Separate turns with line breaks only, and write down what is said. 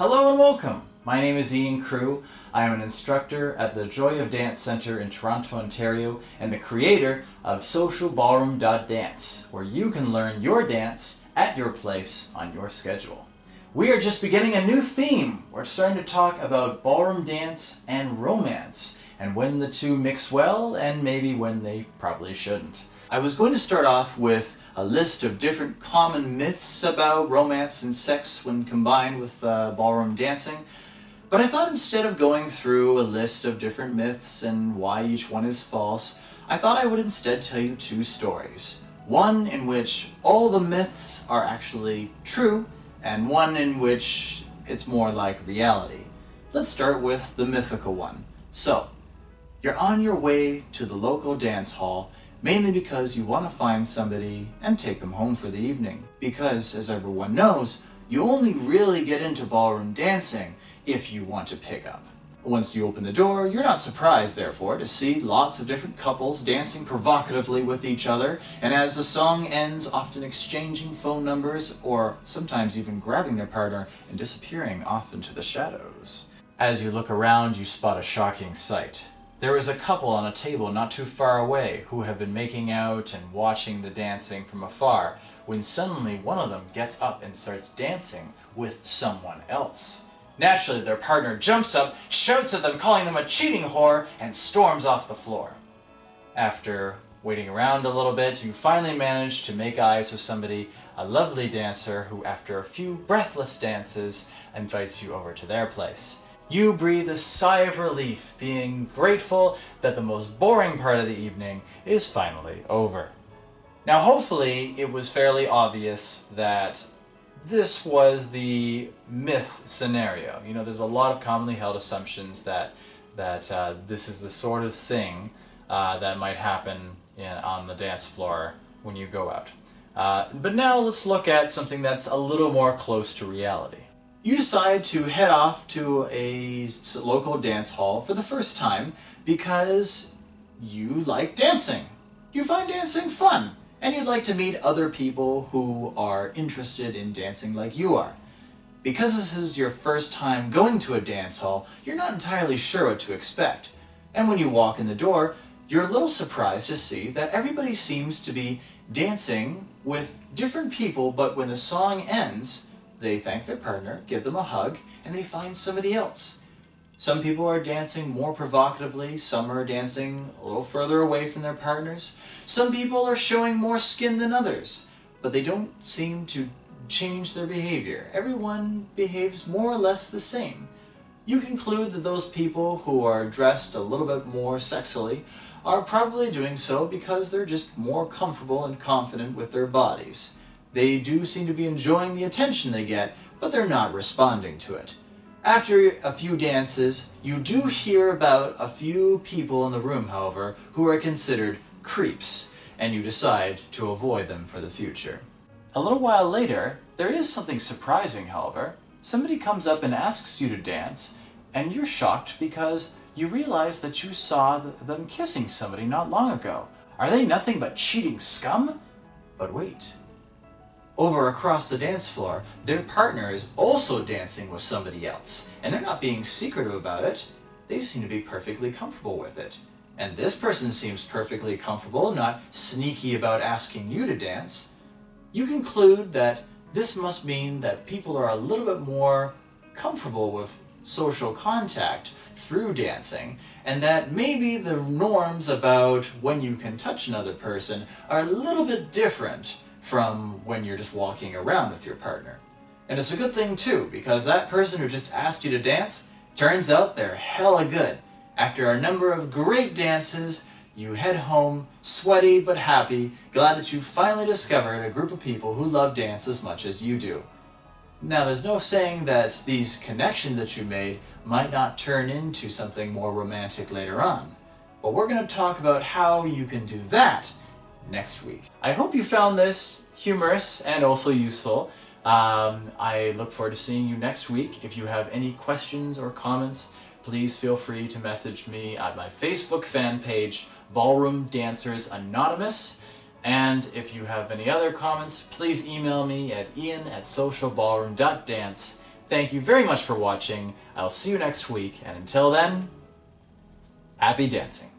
Hello and welcome! My name is Ian Crew. I am an instructor at the Joy of Dance Center in Toronto, Ontario, and the creator of SocialBallroom.Dance, where you can learn your dance at your place on your schedule. We are just beginning a new theme. We're starting to talk about ballroom dance and romance, and when the two mix well, and maybe when they probably shouldn't. I was going to start off with a list of different common myths about romance and sex when combined with ballroom dancing, but I thought instead of going through a list of different myths and why each one is false, I thought I would instead tell you two stories. One in which all the myths are actually true, and one in which it's more like reality. Let's start with the mythical one. So, you're on your way to the local dance hall, mainly because you want to find somebody and take them home for the evening. Because, as everyone knows, you only really get into ballroom dancing if you want to pick up. Once you open the door, you're not surprised, therefore, to see lots of different couples dancing provocatively with each other, and as the song ends, often exchanging phone numbers, or sometimes even grabbing their partner and disappearing off into the shadows. As you look around, you spot a shocking sight. There is a couple on a table not too far away who have been making out and watching the dancing from afar, when suddenly one of them gets up and starts dancing with someone else. Naturally, their partner jumps up, shouts at them, calling them a cheating whore, and storms off the floor. After waiting around a little bit, you finally manage to make eyes with somebody, a lovely dancer who, after a few breathless dances, invites you over to their place. You breathe a sigh of relief, being grateful that the most boring part of the evening is finally over. Now, hopefully, it was fairly obvious that this was the myth scenario. You know, there's a lot of commonly held assumptions that this is the sort of thing that might happen on the dance floor when you go out. But now let's look at something that's a little more close to reality. You decide to head off to a local dance hall for the first time because you like dancing. You find dancing fun, and you'd like to meet other people who are interested in dancing like you are. Because this is your first time going to a dance hall, you're not entirely sure what to expect. And when you walk in the door, you're a little surprised to see that everybody seems to be dancing with different people, but when the song ends, they thank their partner, give them a hug, and they find somebody else. Some people are dancing more provocatively, some are dancing a little further away from their partners. Some people are showing more skin than others, but they don't seem to change their behavior. Everyone behaves more or less the same. You conclude that those people who are dressed a little bit more sexily are probably doing so because they're just more comfortable and confident with their bodies. They do seem to be enjoying the attention they get, but they're not responding to it. After a few dances, you do hear about a few people in the room, however, who are considered creeps, and you decide to avoid them for the future. A little while later, there is something surprising, however. Somebody comes up and asks you to dance, and you're shocked because you realize that you saw them kissing somebody not long ago. Are they nothing but cheating scum? But wait. Over across the dance floor, their partner is also dancing with somebody else, and they're not being secretive about it. They seem to be perfectly comfortable with it. And this person seems perfectly comfortable, not sneaky about asking you to dance. You conclude that this must mean that people are a little bit more comfortable with social contact through dancing, and that maybe the norms about when you can touch another person are a little bit different from when you're just walking around with your partner. And it's a good thing too, because that person who just asked you to dance, turns out they're hella good. After a number of great dances, you head home, sweaty but happy, glad that you finally discovered a group of people who love dance as much as you do. Now, there's no saying that these connections that you made might not turn into something more romantic later on, but we're going to talk about how you can do that next week. I hope you found this humorous and also useful. I look forward to seeing you next week. If you have any questions or comments, please feel free to message me at my Facebook fan page, Ballroom Dancers Anonymous. And if you have any other comments, please email me at ian@socialballroom.dance. Thank you very much for watching. I'll see you next week, and until then, happy dancing.